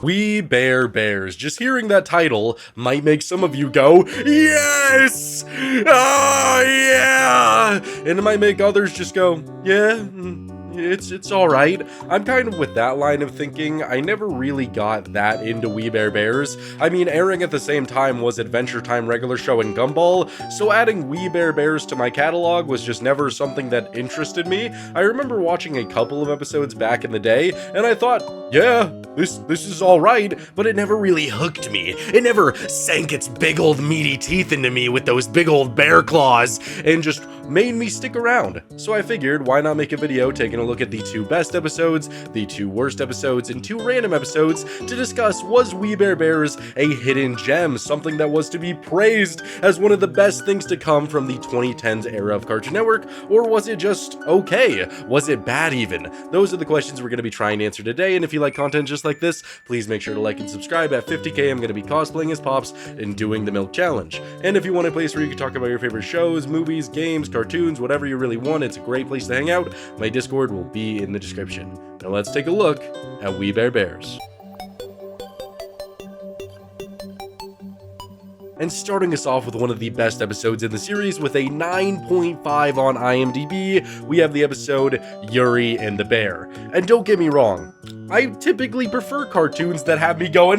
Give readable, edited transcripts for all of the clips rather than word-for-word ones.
We Bear Bears. Just hearing that title might make some of you go, yes! Oh, yeah! And it might make others just go, yeah, it's alright. I'm kind of with that line of thinking. I never really got that into We Bear Bears. I mean, airing at the same time was Adventure Time regular show and Gumball, so adding We Bear Bears to my catalog was just never something that interested me. I remember watching a couple of episodes back in the day, and I thought, yeah, this is alright, but it never really hooked me. It never sank its big old meaty teeth into me with those big old bear claws and just made me stick around. So I figured, why not make a video taking a look at the 2 best episodes, the 2 worst episodes, and 2 random episodes to discuss, was We Bear Bears a hidden gem, something that was to be praised as one of the best things to come from the 2010s era of Cartoon Network, or was it just okay? Was it bad even? Those are the questions we're going to be trying to answer today, and if you like content just like this, please make sure to like and subscribe. At 50k, I'm going to be cosplaying as Pops and doing the Milk Challenge. And if you want a place where you can talk about your favorite shows, movies, games, cartoons, whatever you really want, it's a great place to hang out. My Discord will be in the description. Now let's take a look at We Bear Bears. And starting us off with one of the best episodes in the series with a 9.5 on IMDb, we have the episode Yuri and the Bear. And don't get me wrong, I typically prefer cartoons that have me going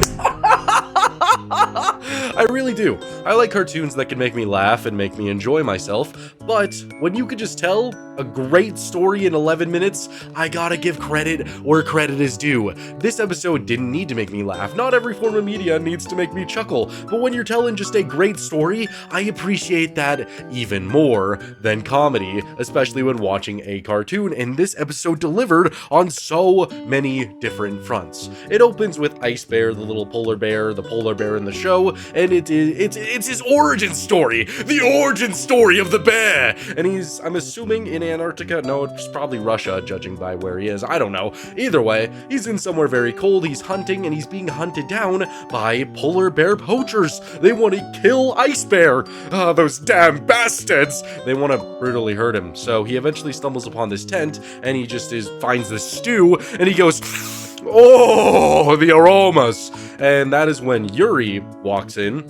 I really do. I like cartoons that can make me laugh and make me enjoy myself, but when you could just tell a great story in 11 minutes, I gotta give credit where credit is due. This episode didn't need to make me laugh. Not every form of media needs to make me chuckle, but when you're telling just a great story, I appreciate that even more than comedy, especially when watching a cartoon, and this episode delivered on so many different fronts. It opens with Ice Bear, the little polar bear in the show, and it's his origin story, the origin story of the bear, and I'm assuming in Antarctica. No, it's probably Russia, judging by where he is. I don't know. Either way, he's in somewhere very cold. He's hunting, and he's being hunted down by polar bear poachers. They want to kill Ice Bear. Those damn bastards. They want to brutally hurt him. So he eventually stumbles upon this tent, and he just finds this stew, and he goes, oh, the aromas. And that is when Yuri walks in,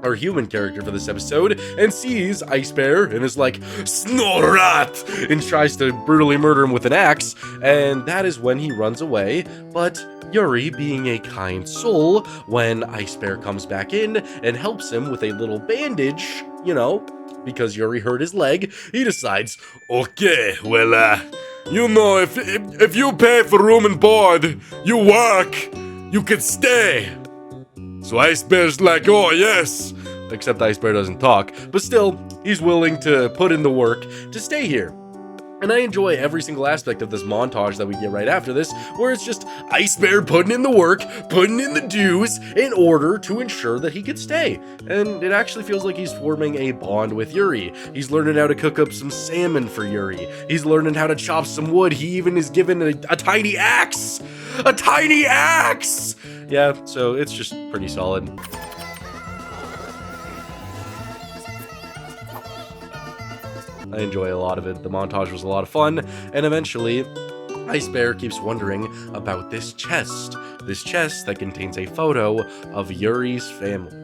our human character for this episode, and sees Ice Bear and is like, Snorat! And tries to brutally murder him with an axe, and that is when he runs away. But Yuri, being a kind soul, when Ice Bear comes back in and helps him with a little bandage, you know, because Yuri hurt his leg, he decides, okay, well, you know, if you pay for room and board, you work, you can stay. So Ice Bear's like, oh yes, except Ice Bear doesn't talk, but still, he's willing to put in the work to stay here. And I enjoy every single aspect of this montage that we get right after this, where it's just Ice Bear putting in the work, putting in the dues, in order to ensure that he could stay. And it actually feels like he's forming a bond with Yuri. He's learning how to cook up some salmon for Yuri. He's learning how to chop some wood. He even is given a tiny axe! A tiny axe! Yeah, so it's just pretty solid. I enjoy a lot of it. The montage was a lot of fun, and eventually, Ice Bear keeps wondering about this chest that contains a photo of Yuri's family.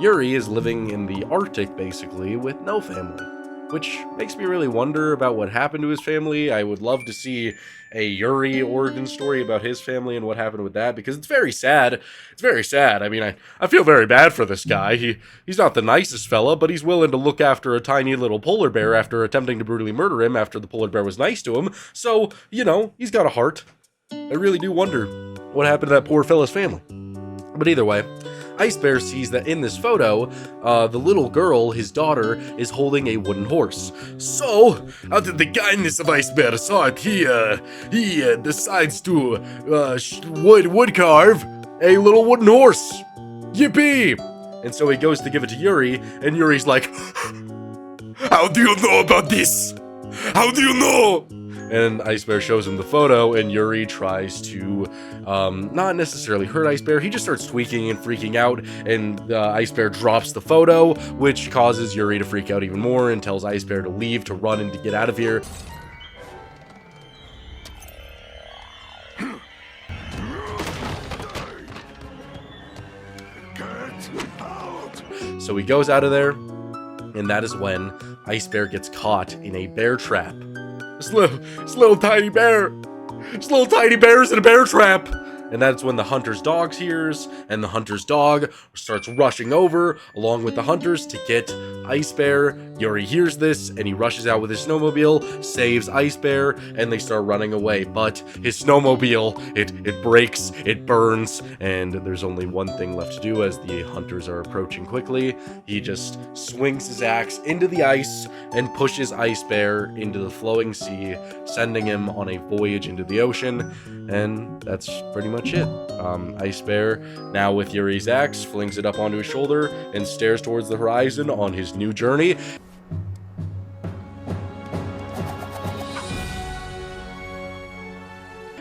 Yuri is living in the Arctic, basically, with no family, which makes me really wonder about what happened to his family. I would love to see a Yuri origin story about his family and what happened with that, because it's very sad. It's very sad. I mean, I feel very bad for this guy. He's not the nicest fella, but he's willing to look after a tiny little polar bear after attempting to brutally murder him after the polar bear was nice to him. So, you know, he's got a heart. I really do wonder what happened to that poor fella's family. But either way, Ice Bear sees that in this photo, the little girl, his daughter, is holding a wooden horse. So, out of the kindness of Ice Bear's heart, he decides to wood carve a little wooden horse. Yippee! And so he goes to give it to Yuri, and Yuri's like, how do you know about this? How do you know? And Ice Bear shows him the photo, and Yuri tries to, not necessarily hurt Ice Bear. He just starts tweaking and freaking out, and Ice Bear drops the photo, which causes Yuri to freak out even more and tells Ice Bear to leave, to run, and to get out of here. So he goes out of there, and that is when Ice Bear gets caught in a bear trap. This little tiny bear. This little tiny bear's in a bear trap. And that's when the hunter's dog hears, and the hunter's dog starts rushing over along with the hunters to get Ice Bear. Yuri hears this, and he rushes out with his snowmobile, saves Ice Bear, and they start running away. But his snowmobile, it breaks, it burns, and there's only one thing left to do as the hunters are approaching quickly. He just swings his axe into the ice and pushes Ice Bear into the flowing sea, sending him on a voyage into the ocean, and that's pretty much it. Ice Bear, now with Yuri's axe, flings it up onto his shoulder and stares towards the horizon on his new journey.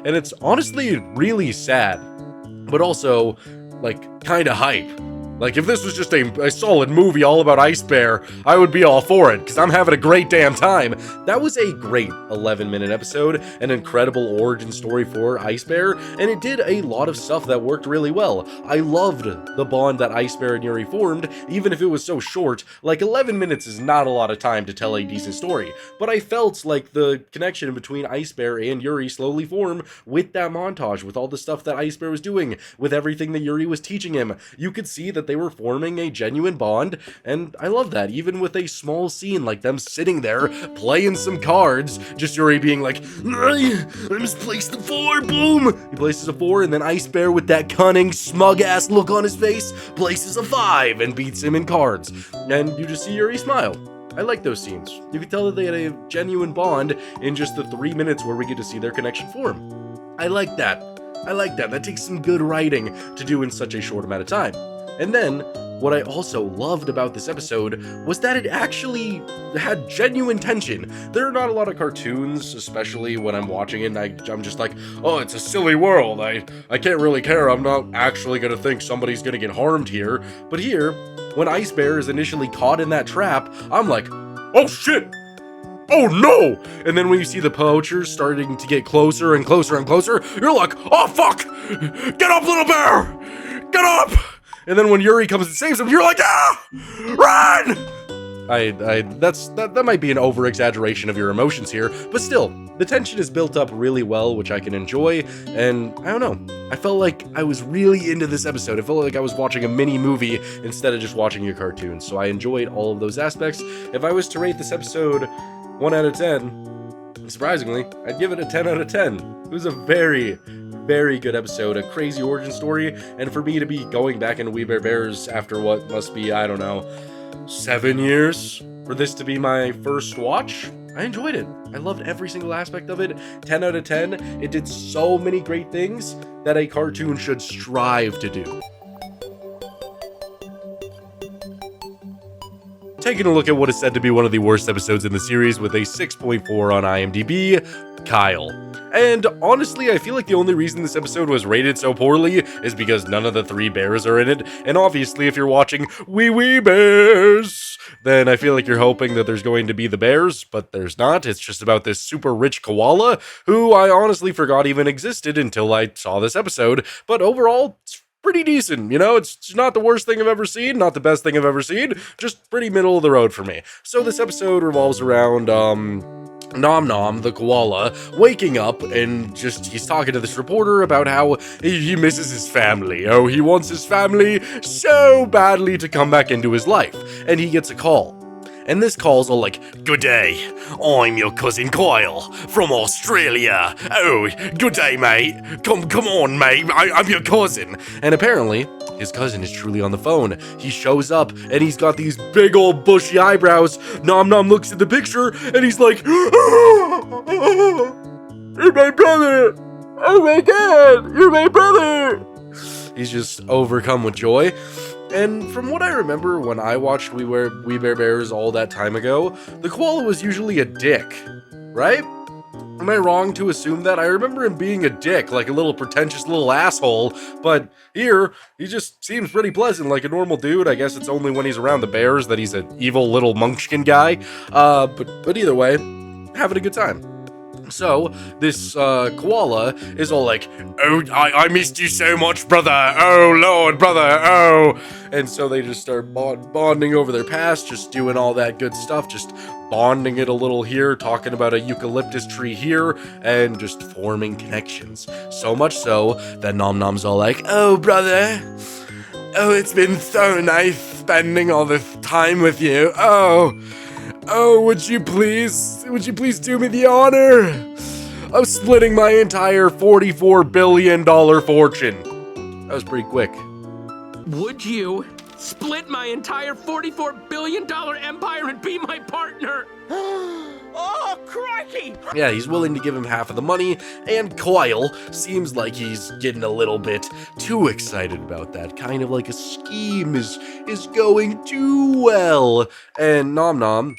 And it's honestly really sad, but also, like, kinda hype. Like, if this was just a solid movie all about Ice Bear, I would be all for it, because I'm having a great damn time. That was a great 11-minute episode, an incredible origin story for Ice Bear, and it did a lot of stuff that worked really well. I loved the bond that Ice Bear and Yuri formed, even if it was so short. Like, 11 minutes is not a lot of time to tell a decent story, but I felt like the connection between Ice Bear and Yuri slowly form with that montage, with all the stuff that Ice Bear was doing, with everything that Yuri was teaching him. You could see that they were forming a genuine bond, and I love that, even with a small scene like them sitting there playing some cards, just Yuri being like, I misplaced the 4, boom! He places a 4, and then Ice Bear, with that cunning, smug-ass look on his face, places a 5 and beats him in cards, and you just see Yuri smile. I like those scenes. You could tell that they had a genuine bond in just the 3 minutes where we get to see their connection form. I like that. That takes some good writing to do in such a short amount of time. And then, what I also loved about this episode was that it actually had genuine tension. There are not a lot of cartoons, especially when I'm watching it, and I'm just like, oh, it's a silly world. I can't really care. I'm not actually gonna think somebody's gonna get harmed here. But here, when Ice Bear is initially caught in that trap, I'm like, oh shit! Oh no! And then when you see the poachers starting to get closer and closer and closer, you're like, oh fuck! Get up, little bear! Get up! And then when Yuri comes and saves him, you're like, ah! Run! That might be an over-exaggeration of your emotions here, but still, the tension is built up really well, which I can enjoy, and I don't know, I felt like I was really into this episode. It felt like I was watching a mini movie instead of just watching a cartoon, so I enjoyed all of those aspects. If I was to rate this episode 1 out of 10, surprisingly, I'd give it a 10 out of 10. It was a very good episode, a crazy origin story, and for me to be going back into We Bare Bears after what must be, I don't know, 7 years, for this to be my first watch, I enjoyed it. I loved every single aspect of it. 10 out of 10. It did so many great things that a cartoon should strive to do. Taking a look at what is said to be one of the worst episodes in the series with a 6.4 on IMDb, Kyle. And honestly, I feel like the only reason this episode was rated so poorly is because none of the 3 bears are in it, and obviously if you're watching Wee Bears, then I feel like you're hoping that there's going to be the bears, but there's not. It's just about this super rich koala, who I honestly forgot even existed until I saw this episode, but overall, it's pretty decent, you know? It's not the worst thing I've ever seen, not the best thing I've ever seen, just pretty middle of the road for me. So this episode revolves around, Nom Nom, the koala, waking up and he's talking to this reporter about how he misses his family. Oh, he wants his family so badly to come back into his life. And he gets a call. And this call's all like, good day, I'm your cousin Kyle from Australia. Oh, good day, mate. Come on, mate, I'm your cousin. And apparently, his cousin is truly on the phone. He shows up, and he's got these big old bushy eyebrows. Nom Nom looks at the picture, and he's like, you're my brother. Oh my God, you're my brother. He's just overcome with joy. And from what I remember when I watched We Bare Bears all that time ago, the koala was usually a dick, right? Am I wrong to assume that? I remember him being a dick, like a little pretentious little asshole, but here, he just seems pretty pleasant, like a normal dude. I guess it's only when he's around the bears that he's an evil little munchkin guy, but either way, having a good time. So this koala is all like, "Oh, I missed you so much, brother. Oh Lord, brother. Oh," and so they just start bonding over their past, just doing all that good stuff, just bonding it a little here, talking about a eucalyptus tree here, and just forming connections. So much so that Nom Nom's all like, "Oh, brother. Oh, it's been so nice spending all this time with you. Oh, would you please do me the honor of splitting my entire $44 billion fortune?" That was pretty quick. Would you split my entire $44 billion empire and be my partner? Oh, crikey! Yeah, he's willing to give him half of the money, and Coil seems like he's getting a little bit too excited about that. Kind of like a scheme is going too well. And Nom Nom,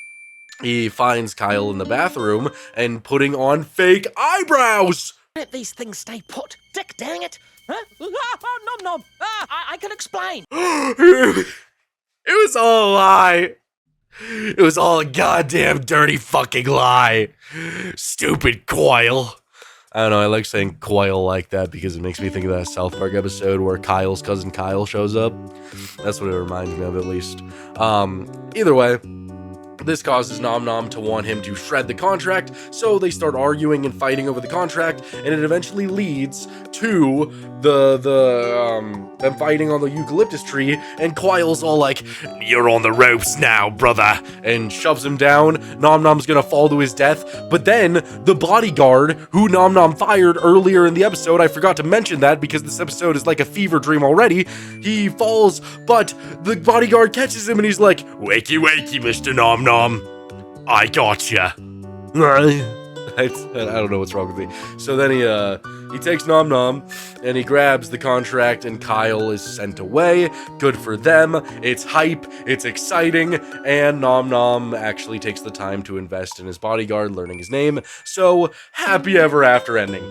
he finds Kyle in the bathroom and putting on fake eyebrows. Let these things stay put. Dick, dang it. Huh? Oh, nom. I can explain. It was all a lie. It was all a goddamn dirty fucking lie. Stupid Coil. I don't know, I like saying Coil like that because it makes me think of that South Park episode where Kyle's cousin Kyle shows up. That's what it reminds me of, at least. Either way, this causes Nom Nom to want him to shred the contract, so they start arguing and fighting over the contract, and it eventually leads to them fighting on the eucalyptus tree, and Coil's all like, "You're on the ropes now, brother," and shoves him down. Nom Nom's gonna fall to his death, but then the bodyguard who Nom Nom fired earlier in the episode, I forgot to mention that because this episode is like a fever dream already, he falls, but the bodyguard catches him and he's like, "Wakey, Mr. Nom Nom, I gotcha." I don't know what's wrong with me. So then he takes Nom Nom and he grabs the contract, and Kyle is sent away. Good for them. It's hype, it's exciting, and Nom Nom actually takes the time to invest in his bodyguard, learning his name. So happy ever after ending.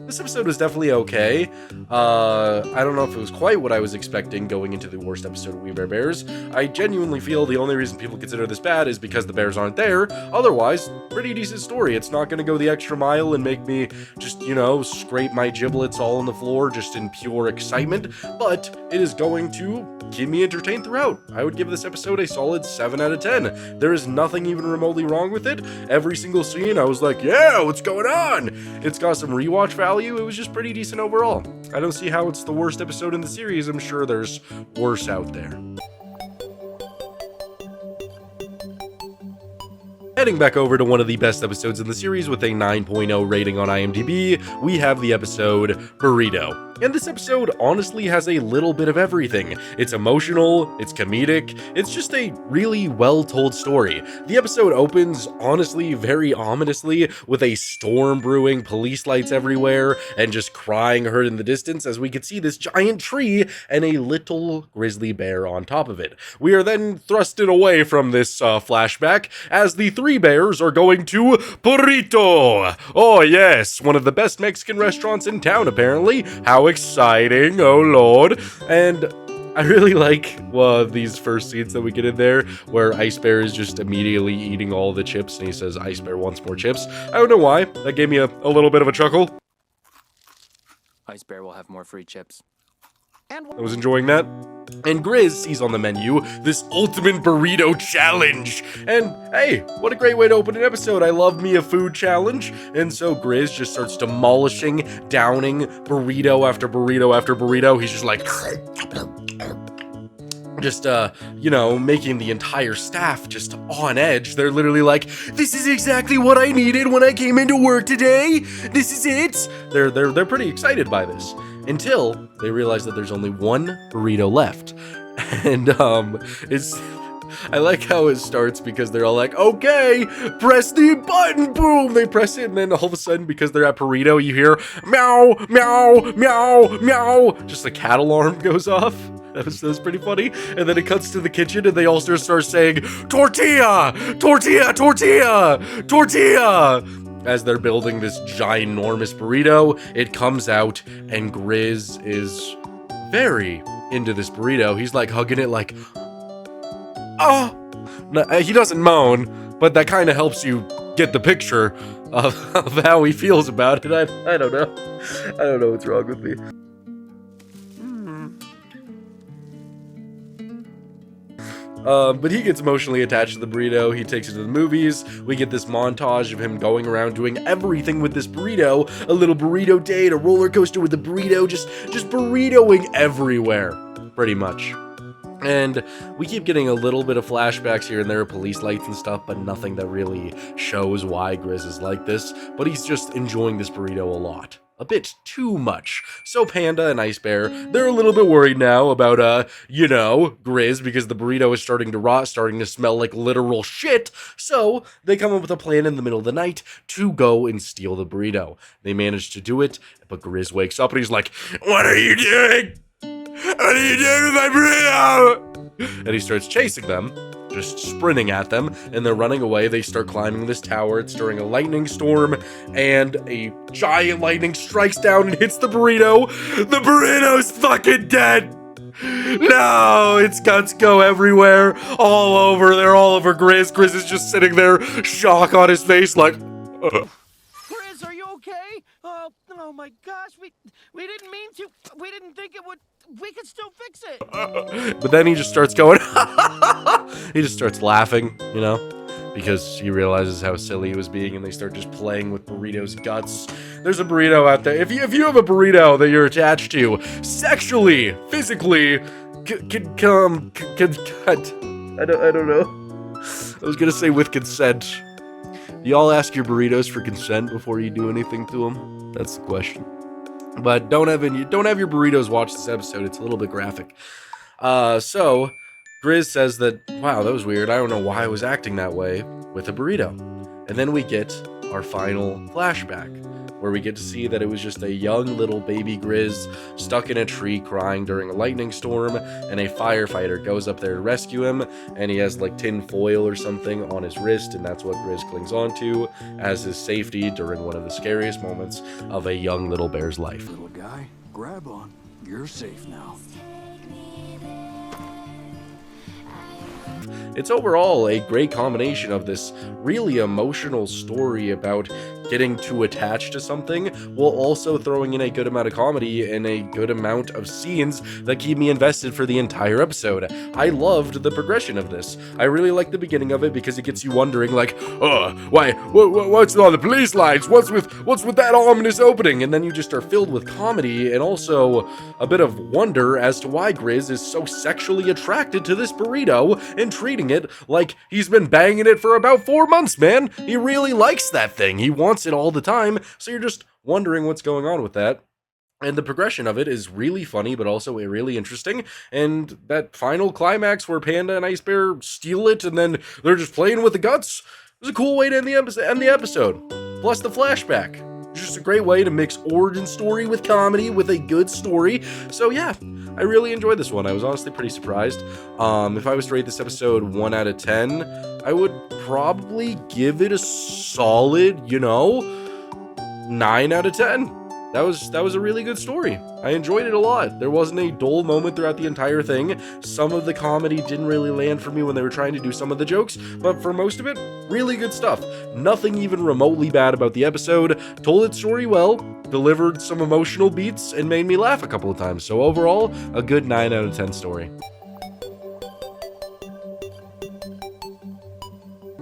This episode was definitely okay. I don't know if it was quite what I was expecting going into the worst episode of We Bare Bears. I genuinely feel the only reason people consider this bad is because the bears aren't there. Otherwise, pretty decent story. It's not going to go the extra mile and make me just, scrape my giblets all on the floor just in pure excitement, but it is going to keep me entertained throughout. I would give this episode a solid 7 out of 10. There is nothing even remotely wrong with it. Every single scene, I was like, yeah, what's going on? It's got some rewatch value. It was just pretty decent overall. I don't see how it's the worst episode in the series. I'm sure there's worse out there. Heading back over to one of the best episodes in the series with a 9.0 rating on IMDb, we have the episode Burrito. And this episode honestly has a little bit of everything. It's emotional, it's comedic, it's just a really well-told story. The episode opens, honestly, very ominously, with a storm brewing, police lights everywhere, and just crying heard in the distance as we could see this giant tree and a little grizzly bear on top of it. We are then thrusted away from this flashback as the three bears are going to Burrito. Oh yes, one of the best Mexican restaurants in town apparently. How exciting, oh lord. And I really like these first scenes that we get in there where Ice Bear is just immediately eating all the chips and he says Ice Bear wants more chips. I don't know why, that gave me a little bit of a chuckle. Ice Bear will have more free chips. I was enjoying that. And Grizz sees on the menu this ultimate burrito challenge. And hey, what a great way to open an episode. I love me a food challenge. And so Grizz just starts demolishing, downing burrito after burrito after burrito. He's just like, making the entire staff just on edge. They're literally like, this is exactly what I needed when I came into work today. This is it. They're pretty excited by this. Until they realize that there's only one burrito left. And I like how it starts because they're all like, okay, press the button, boom, they press it, and then all of a sudden, because they're at burrito, you hear meow, meow, meow, meow, just a cat alarm goes off. That was pretty funny. And then it cuts to the kitchen and they all start saying, tortilla, tortilla, tortilla, tortilla. As they're building this ginormous burrito, it comes out and Grizz is very into this burrito. He's like hugging it like, oh. No, he doesn't moan, but that kind of helps you get the picture of how he feels about it. I don't know. I don't know what's wrong with me. But he gets emotionally attached to the burrito. He takes it to the movies. We get this montage of him going around doing everything with this burrito. A little burrito date, a roller coaster with the burrito, just burritoing everywhere, pretty much. And we keep getting a little bit of flashbacks here and there, police lights and stuff, but nothing that really shows why Grizz is like this. But he's just enjoying this burrito a lot. A bit too much. So Panda and Ice Bear, they're a little bit worried now about, Grizz, because the burrito is starting to rot, starting to smell like literal shit. So they come up with a plan in the middle of the night to go and steal the burrito. They manage to do it, but Grizz wakes up and he's like, "What are you doing? What are you doing with my burrito?" And he starts chasing them, just sprinting at them, and they're running away. They start climbing this tower. It's during a lightning storm, and a giant lightning strikes down and hits the burrito. The burrito's fucking dead! No, its guts go everywhere, all over. They're all over Grizz. Grizz is just sitting there, shock on his face, like, Grizz, are you okay? Oh my gosh, we didn't mean to. We didn't think it would. We could still fix it. But then he just starts going, he just starts laughing, because he realizes how silly he was being, and they start just playing with Burrito's guts. There's a burrito out there. If you have a burrito that you're attached to, sexually, physically, can cut. I don't know. I was gonna say with consent. Do y'all ask your burritos for consent before you do anything to them? That's the question. But don't have your burritos watch this episode. It's a little bit graphic. So Grizz says that, wow, that was weird. I don't know why I was acting that way with a burrito. And then we get our final flashback, where we get to see that it was just a young little baby Grizz stuck in a tree crying during a lightning storm, and a firefighter goes up there to rescue him, and he has like tin foil or something on his wrist, and that's what Grizz clings onto as his safety during one of the scariest moments of a young little bear's life. Little guy, grab on. You're safe now. It's overall a great combination of this really emotional story about getting too attached to something, while also throwing in a good amount of comedy and a good amount of scenes that keep me invested for the entire episode. I loved the progression of this. I really like the beginning of it because it gets you wondering, like, what's on the police lights? What's with that ominous opening? And then you just are filled with comedy and also a bit of wonder as to why Grizz is so sexually attracted to this burrito and treating it like he's been banging it for about 4 months, man. He really likes that thing. He wants it all the time, so you're just wondering what's going on with that. And the progression of it is really funny, but also really interesting. And that final climax where Panda and Ice Bear steal it, and then they're just playing with the guts, was a cool way to end the episode. Plus the flashback. Just a great way to mix origin story with comedy with a good story. So yeah, I really enjoyed this one. I was honestly pretty surprised. If I was to rate this episode 1 out of 10, I would probably give it a solid, 9 out of 10. That was a really good story. I enjoyed it a lot. There wasn't a dull moment throughout the entire thing. Some of the comedy didn't really land for me when they were trying to do some of the jokes, but for most of it, really good stuff. Nothing even remotely bad about the episode. Told its story well, delivered some emotional beats, and made me laugh a couple of times. So overall, a good 9 out of 10 story.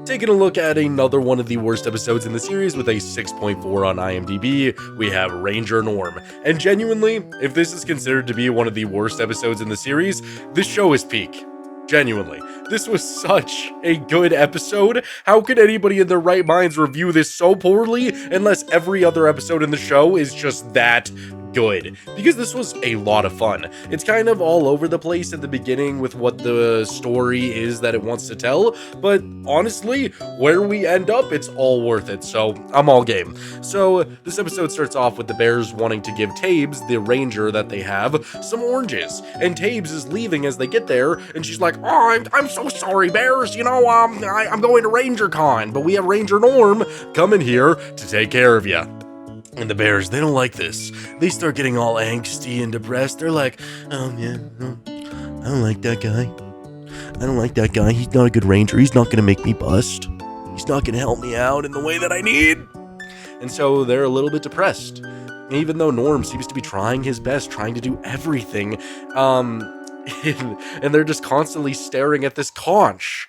Taking a look at another one of the worst episodes in the series with a 6.4 on IMDb, we have Ranger Norm. And genuinely, if this is considered to be one of the worst episodes in the series, this show is peak. Genuinely. This was such a good episode. How could anybody in their right minds review this so poorly unless every other episode in the show is just that good? Because this was a lot of fun. It's kind of all over the place at the beginning with what the story is that it wants to tell, but honestly, where we end up, it's all worth it, so I'm all game. So this episode starts off with the bears wanting to give Tabes, the ranger that they have, some oranges, and Tabes is leaving as they get there, and she's like, "Oh, I'm so sorry, bears, I'm going to Ranger Con, but we have Ranger Norm coming here to take care of you." And the bears, they don't like this. They start getting all angsty and depressed. They're like, I don't like that guy. I don't like that guy. He's not a good ranger. He's not going to make me bust. he's not gonna help me out in the way that I need. And so they're a little bit depressed. Even though Norm seems to be trying his best, trying to do everything, and they're just constantly staring at this conch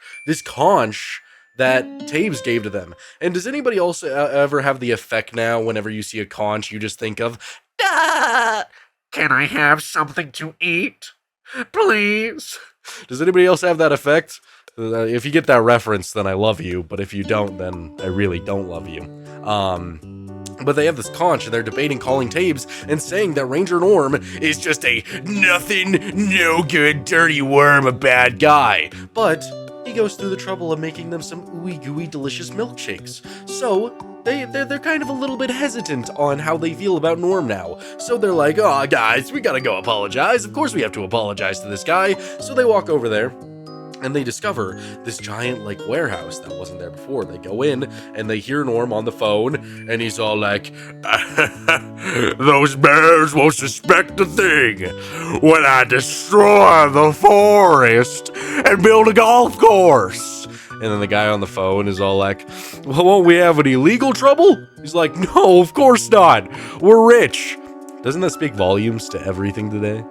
that Taves gave to them. And does anybody else ever have the effect now, whenever you see a conch, you just think of, ah, can I have something to eat, please? Does anybody else have that effect? If you get that reference, then I love you, but if you don't, then I really don't love you. But they have this conch, and they're debating calling Taves and saying that Ranger Norm is just a nothing, no good, dirty worm, a bad guy. But he goes through the trouble of making them some ooey gooey delicious milkshakes. So they're kind of a little bit hesitant on how they feel about Norm now. So they're like, oh guys, we gotta go apologize. Of course we have to apologize to this guy. So they walk over there. And they discover this giant, like, warehouse that wasn't there before. They go in, and they hear Norm on the phone, and he's all like, those bears won't suspect a thing when I destroy the forest and build a golf course. And then the guy on the phone is all like, well, won't we have any legal trouble? He's like, no, of course not. We're rich. Doesn't that speak volumes to everything today?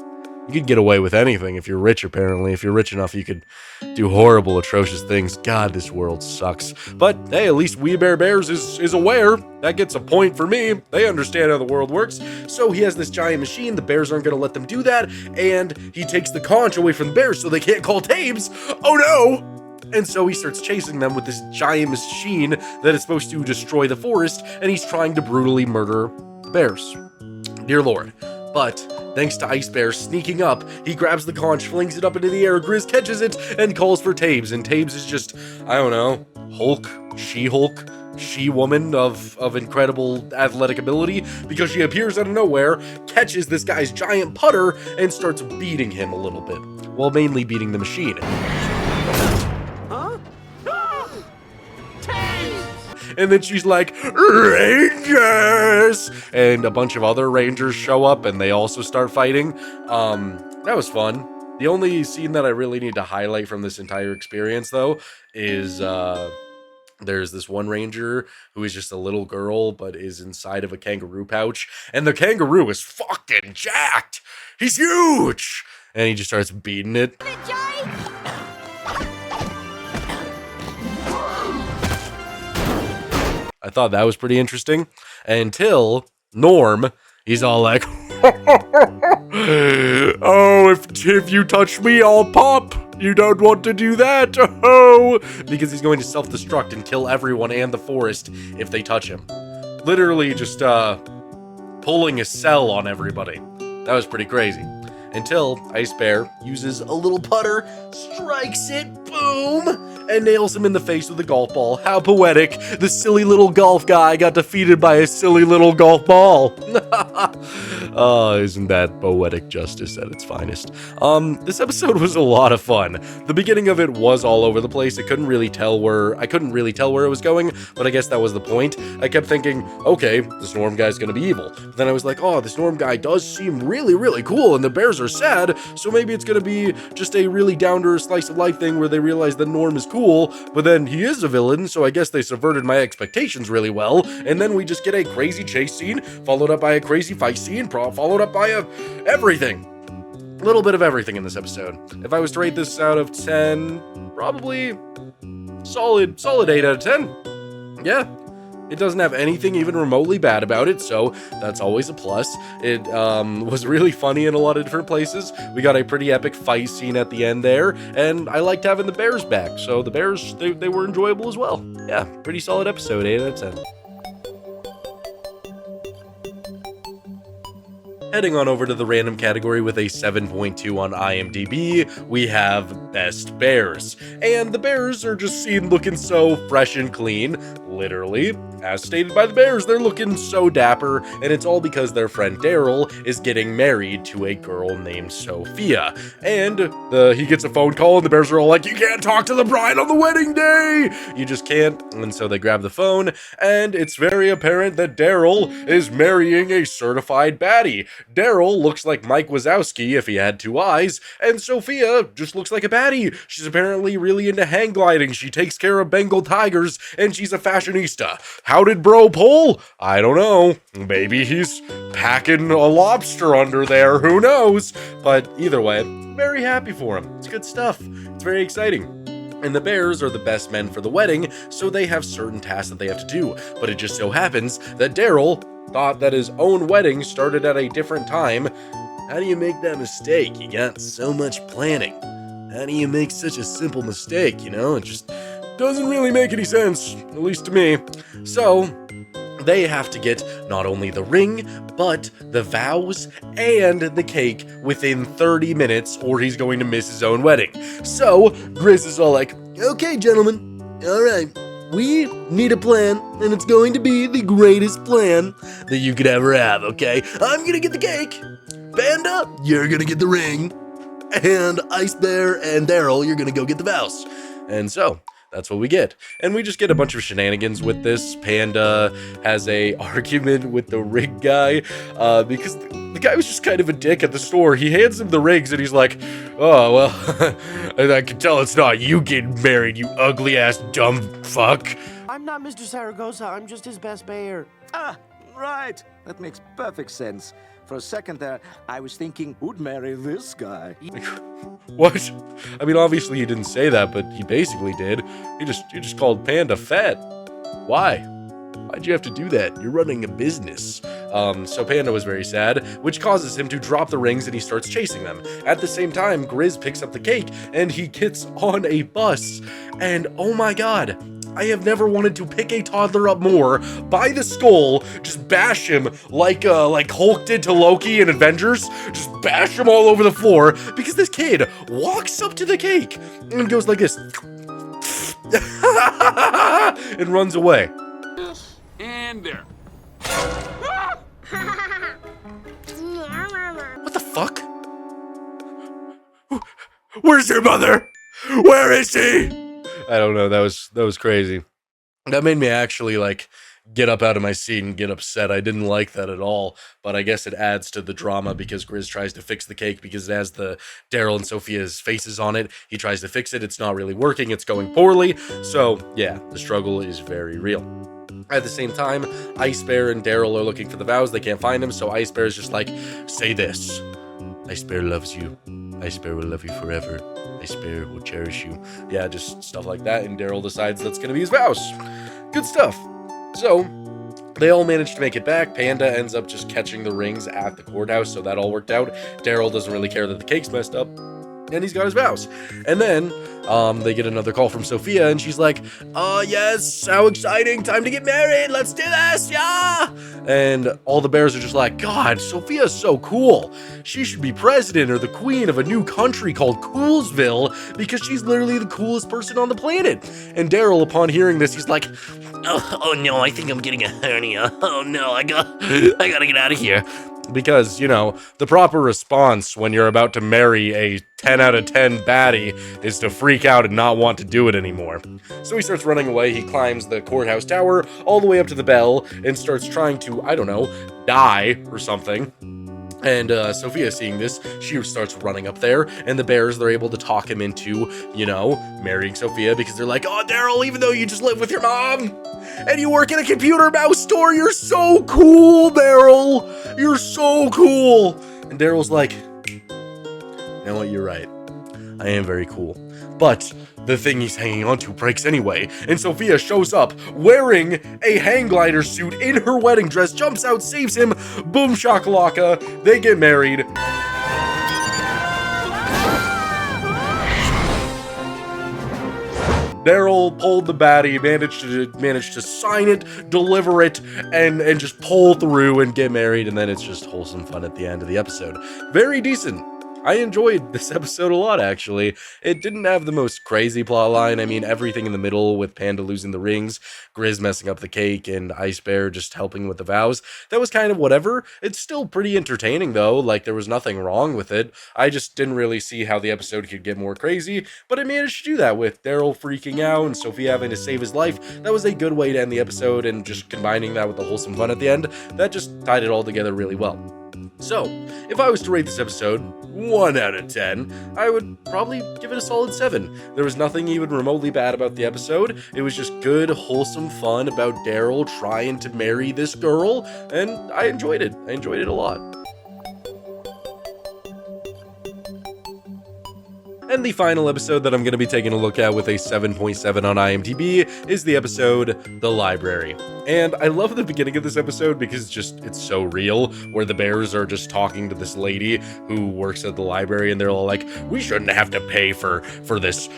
You could get away with anything if you're rich, apparently. If you're rich enough, you could do horrible, atrocious things. God, this world sucks. But, hey, at least We Bare Bears is aware. That gets a point for me. They understand how the world works. So he has this giant machine. The bears aren't going to let them do that. And he takes the conch away from the bears so they can't call Taves. Oh, no! And so he starts chasing them with this giant machine that is supposed to destroy the forest. And he's trying to brutally murder the bears. Dear Lord. But thanks to Ice Bear sneaking up, he grabs the conch, flings it up into the air, Grizz catches it, and calls for Taves. And Taves is just, I don't know, Hulk, she-woman of incredible athletic ability, because she appears out of nowhere, catches this guy's giant putter, and starts beating him a little bit. Well, mainly beating the machine. And then she's like, Rangers! And a bunch of other Rangers show up, and they also start fighting. That was fun. The only scene that I really need to highlight from this entire experience, though, is there's this one Ranger who is just a little girl, but is inside of a kangaroo pouch. And the kangaroo is fucking jacked! He's huge! And he just starts beating it. I thought that was pretty interesting, until Norm, he's all like, oh, if you touch me, I'll pop. You don't want to do that, oh, because he's going to self-destruct and kill everyone and the forest if they touch him. Literally just, pulling a cell on everybody. That was pretty crazy. Until Ice Bear uses a little putter, strikes it, boom, and nails him in the face with a golf ball. How poetic. The silly little golf guy got defeated by a silly little golf ball. Oh, isn't that poetic justice at its finest? This episode was a lot of fun. The beginning of it was all over the place. I couldn't really tell where it was going, but I guess that was the point. I kept thinking, okay, this Norm guy's gonna be evil. But then I was like, oh, this Norm guy does seem really, really cool, and the bears are sad, so maybe it's gonna be just a really down-to-earth slice of life thing where they realize that Norm is cool, but then he is a villain, so I guess they subverted my expectations really well, and then we just get a crazy chase scene, followed up by a crazy fight scene, followed up by everything. A little bit of everything in this episode. If I was to rate this out of 10, probably solid 8 out of 10. Yeah. It doesn't have anything even remotely bad about it, so that's always a plus. It was really funny in a lot of different places. We got a pretty epic fight scene at the end there, and I liked having the bears back, so the bears, they were enjoyable as well. Yeah, pretty solid episode, 8 out of 10. Heading on over to the random category with a 7.2 on IMDb, we have Best Bears. And the bears are just seen looking so fresh and clean, literally, as stated by the Bears, they're looking so dapper, and it's all because their friend Daryl is getting married to a girl named Sophia. And he gets a phone call, and the Bears are all like, you can't talk to the bride on the wedding day! You just can't. And so they grab the phone, and it's very apparent that Daryl is marrying a certified baddie. Daryl looks like Mike Wazowski if he had 2 eyes, and Sophia just looks like a baddie. She's apparently really into hang gliding. She takes care of Bengal tigers, and she's a fashionista. How did bro pull? I don't know. Maybe he's packing a lobster under there. Who knows? But either way, very happy for him. It's good stuff. It's very exciting. And the Bears are the best men for the wedding, so they have certain tasks that they have to do. But it just so happens that Daryl thought that his own wedding started at a different time. How do you make that mistake? You got so much planning. How do you make such a simple mistake, you know? It just doesn't really make any sense, at least to me. So they have to get not only the ring, but the vows and the cake within 30 minutes, or he's going to miss his own wedding. So Grizz is all like, okay, gentlemen, all right, we need a plan, and it's going to be the greatest plan that you could ever have, okay? I'm gonna get the cake. Panda, you're gonna get the ring. And Ice Bear and Daryl, you're gonna go get the vows. And so that's what we get. And we just get a bunch of shenanigans with this. Panda has a argument with the rig guy because the guy was just kind of a dick at the store. He hands him the rings and he's like, oh, well, I can tell it's not you getting married, you ugly ass dumb fuck. I'm not Mr. Saragossa, I'm just his best bear. Ah, right. That makes perfect sense. For a second there, I was thinking, who'd marry this guy? What? I mean, obviously he didn't say that, but he basically did. You just called Panda fat. Why? Why'd you have to do that? You're running a business. So Panda was very sad, which causes him to drop the rings and he starts chasing them. At the same time, Grizz picks up the cake and he gets on a bus. And oh my god, I have never wanted to pick a toddler up more by the skull, just bash him like Hulk did to Loki in Avengers, just bash him all over the floor, because this kid walks up to the cake and goes like this, and runs away. And there. What the fuck? Where's your mother? Where is she? I don't know, that was crazy. That made me actually, like, get up out of my seat and get upset. I didn't like that at all, but I guess it adds to the drama because Grizz tries to fix the cake because it has the Daryl and Sophia's faces on it. He tries to fix it, it's not really working, it's going poorly, so yeah, the struggle is very real. At the same time, Ice Bear and Daryl are looking for the vows, they can't find them, so Ice Bear is just like, say this. Ice Bear loves you. Ice Bear will love you forever. Ice Bear will cherish you. Yeah, just stuff like that, and Daryl decides that's gonna be his vows. Good stuff. So, they all manage to make it back. Panda ends up just catching the rings at the courthouse, so that all worked out. Daryl doesn't really care that the cake's messed up, and he's got his vows. And then, they get another call from Sophia, and she's like, yes, how exciting, time to get married, let's do this, yeah! And all the Bears are just like, God, Sophia's so cool. She should be president or the queen of a new country called Coolsville, because she's literally the coolest person on the planet. And Daryl, upon hearing this, he's like, oh no, I think I'm getting a hernia. Oh no, I gotta get out of here. Because, you know, the proper response when you're about to marry a 10 out of 10 baddie is to freak out and not want to do it anymore. So he starts running away, he climbs the courthouse tower all the way up to the bell and starts trying to, I don't know, die or something. And Sophia, seeing this, she starts running up there, and the Bears, they're able to talk him into, you know, marrying Sophia, because they're like, oh, Daryl, even though you just live with your mom, and you work in a computer mouse store, you're so cool, Daryl! You're so cool! And Daryl's like, you know what, you're right. I am very cool. But the thing he's hanging onto breaks anyway, and Sophia shows up wearing a hang glider suit in her wedding dress, jumps out, saves him, boom shakalaka, they get married. Daryl pulled the baddie, managed to sign it, deliver it, and just pull through and get married, and then it's just wholesome fun at the end of the episode. Very decent. I enjoyed this episode a lot, actually. It didn't have the most crazy plotline. I mean, everything in the middle with Panda losing the rings, Grizz messing up the cake, and Ice Bear just helping with the vows, that was kind of whatever. It's still pretty entertaining, though. Like, there was nothing wrong with it. I just didn't really see how the episode could get more crazy, but it managed to do that with Daryl freaking out and Sophie having to save his life. That was a good way to end the episode, and just combining that with the wholesome fun at the end, that just tied it all together really well. So, if I was to rate this episode 1 out of 10, I would probably give it a solid 7. There was nothing even remotely bad about the episode. It was just good, wholesome fun about Daryl trying to marry this girl, and I enjoyed it. I enjoyed it a lot. And the final episode that I'm going to be taking a look at with a 7.7 on IMDb is the episode The Library. And I love the beginning of this episode because it's so real, where the bears are just talking to this lady who works at the library, and they're all like, we shouldn't have to pay for this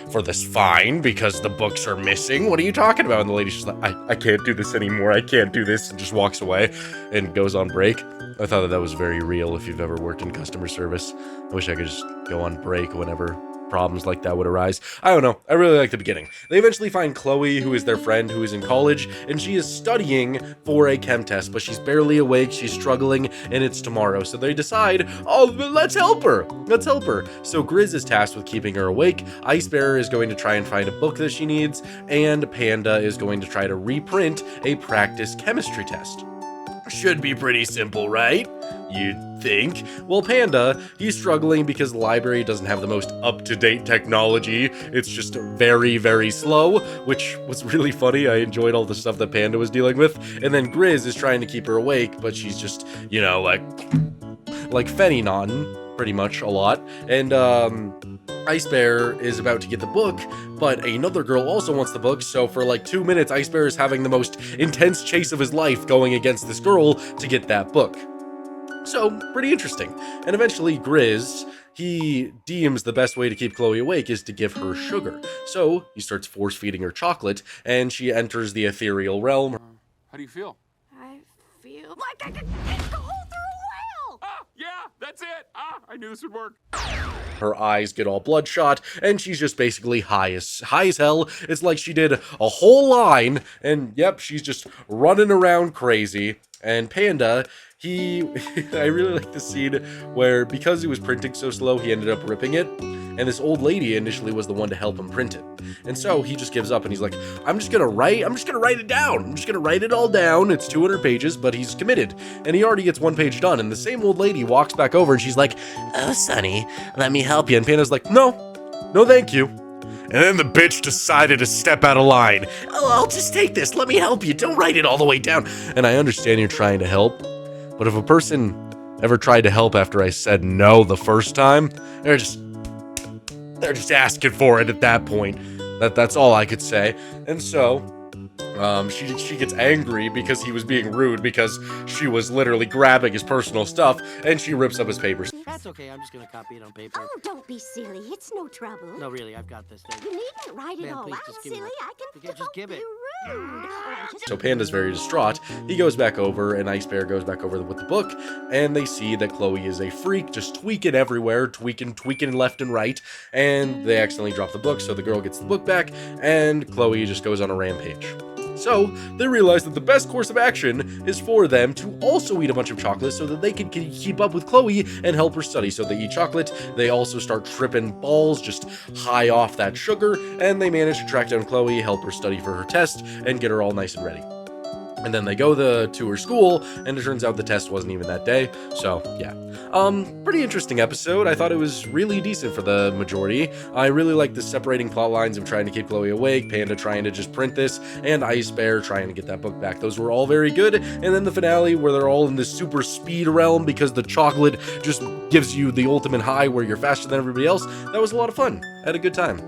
fine because the books are missing. What are you talking about? And the lady's just like, I can't do this anymore. I can't do this, and just walks away and goes on break. I thought that was very real if you've ever worked in customer service. I wish I could just go on break whenever problems like that would arise. I don't know. I really like the beginning. They eventually find Chloe, who is their friend, who is in college, and she is studying for a chem test, but she's barely awake, she's struggling, and it's tomorrow. So they decide, oh, let's help her. Let's help her. So Grizz is tasked with keeping her awake, Ice Bear is going to try and find a book that she needs, and Panda is going to try to reprint a practice chemistry test. Should be pretty simple, right? You'd think. Well, Panda, he's struggling because the library doesn't have the most up-to-date technology. It's just very, very slow, which was really funny. I enjoyed all the stuff that Panda was dealing with. And then Grizz is trying to keep her awake, but she's just, you know, like Fenny-Naughton, pretty much, a lot. And, Ice Bear is about to get the book, but another girl also wants the book, so for like 2 minutes, Ice Bear is having the most intense chase of his life going against this girl to get that book. So, pretty interesting. And eventually, Grizz, he deems the best way to keep Chloe awake is to give her sugar. So, he starts force-feeding her chocolate, and she enters the ethereal realm. How do you feel? I feel like I could go through a whale! Yeah, that's it. I knew this would work. Her eyes get all bloodshot, and she's just basically high as hell. It's like she did a whole line, and yep, she's just running around crazy. And Panda, I really like the scene where, because he was printing so slow, he ended up ripping it. And this old lady initially was the one to help him print it. And so he just gives up and he's like, I'm just gonna write it down. I'm just gonna write it all down. It's 200 pages, but he's committed. And he already gets 1 page done. And the same old lady walks back over and she's like, oh, Sonny, let me help you. And Panda's like, no, thank you. And then the bitch decided to step out of line. Oh, I'll just take this. Let me help you. Don't write it all the way down. And I understand you're trying to help, but if a person ever tried to help after I said no the first time, they're just asking for it at that point. That's all I could say. And so she gets angry because he was being rude, because she was literally grabbing his personal stuff, and she rips up his papers. That's okay, I'm just gonna copy it on paper. Oh, don't be silly. It's no trouble. No, really, I've got this thing. You needn't write it Man, all please, out, just give me silly. that. I can Okay, just give it. be rude. So Panda's very distraught. He goes back over, and Ice Bear goes back over with the book, and they see that Chloe is a freak, just tweaking everywhere, tweaking left and right, and they accidentally drop the book, so the girl gets the book back, and Chloe just goes on a rampage. So, they realize that the best course of action is for them to also eat a bunch of chocolate so that they can keep up with Chloe and help her study. So they eat chocolate, they also start tripping balls, just high off that sugar, and they manage to track down Chloe, help her study for her test, and get her all nice and ready. And then they go to her school, and it turns out the test wasn't even that day. So, yeah. Pretty interesting episode. I thought it was really decent for the majority. I really like the separating plot lines of trying to keep Chloe awake, Panda trying to just print this, and Ice Bear trying to get that book back. Those were all very good. And then the finale, where they're all in this super speed realm because the chocolate just gives you the ultimate high where you're faster than everybody else. That was a lot of fun. I had a good time.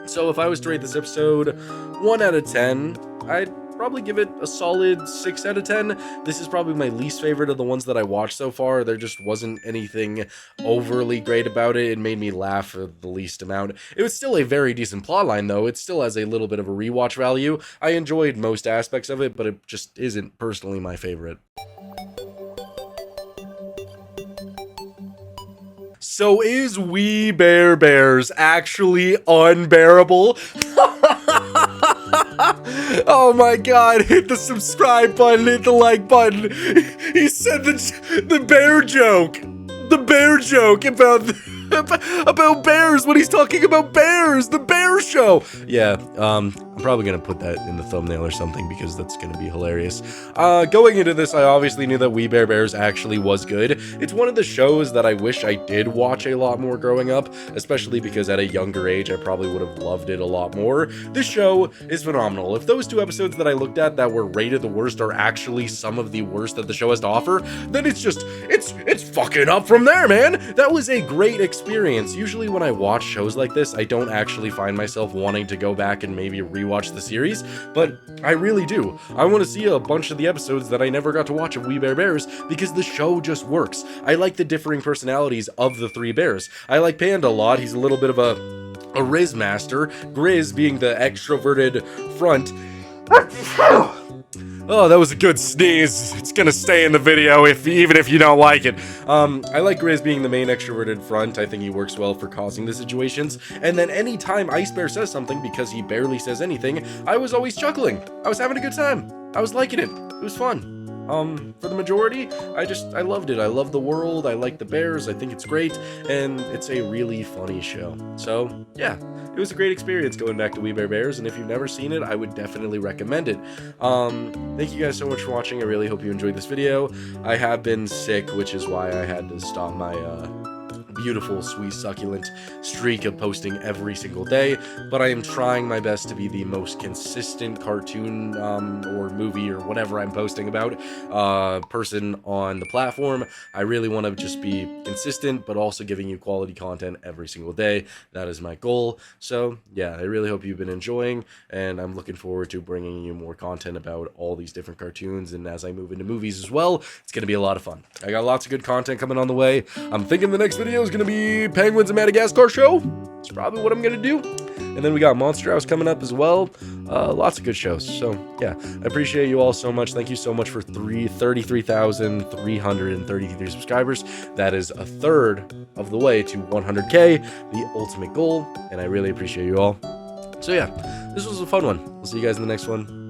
So if I was to rate this episode 1 out of 10, I'd probably give it a solid 6 out of 10. This is probably my least favorite of the ones that I watched so far. There just wasn't anything overly great about it. It made me laugh the least amount. It was still a very decent plotline, though. It still has a little bit of a rewatch value. I enjoyed most aspects of it, but it just isn't personally my favorite. So is We Bare Bears actually unbearable? Oh my god, hit the subscribe button, hit the like button. He said the bear joke. The bear joke about bears when he's talking about bears. The bear show. Yeah, I'm probably gonna put that in the thumbnail or something because that's gonna be hilarious. Going into this, I obviously knew that We Bare Bears actually was good. It's one of the shows that I wish I did watch a lot more growing up, especially because at a younger age, I probably would have loved it a lot more. This show is phenomenal. If those 2 episodes that I looked at that were rated the worst are actually some of the worst that the show has to offer, then it's fucking up from there, man. That was a great experience. Usually when I watch shows like this, I don't actually find myself wanting to go back and maybe rewatch the series, but I really do. I want to see a bunch of the episodes that I never got to watch of We Bare Bears because the show just works. I like the differing personalities of the 3 bears. I like Panda a lot. He's a little bit of a Riz master, Grizz being the extroverted front. Oh, that was a good sneeze. It's gonna stay in the video even if you don't like it. I like Grizz being the main extroverted front. I think he works well for causing the situations. And then anytime Ice Bear says something, because he barely says anything, I was always chuckling. I was having a good time. I was liking it. It was fun. For the majority, I loved it. I love the world. I like the bears. I think it's great. And it's a really funny show. So, yeah. It was a great experience going back to We Bare Bears, and if you've never seen it, I would definitely recommend it. Thank you guys so much for watching. I really hope you enjoyed this video. I have been sick, which is why I had to stop my beautiful, sweet, succulent streak of posting every single day, but I am trying my best to be the most consistent cartoon or movie or whatever I'm posting about person on the platform. I really want to just be consistent, but also giving you quality content every single day. That is my goal. So yeah, I really hope you've been enjoying, and I'm looking forward to bringing you more content about all these different cartoons, and as I move into movies as well, it's going to be a lot of fun. I got lots of good content coming on the way. I'm thinking the next video is going to be Penguins and Madagascar show. It's probably what I'm going to do. And then we got Monster House coming up as well. Lots of good shows. So yeah, I appreciate you all so much. Thank you so much for 33,333 subscribers. That is a third of the way to 100K, the ultimate goal. And I really appreciate you all. So yeah, this was a fun one. We'll see you guys in the next one.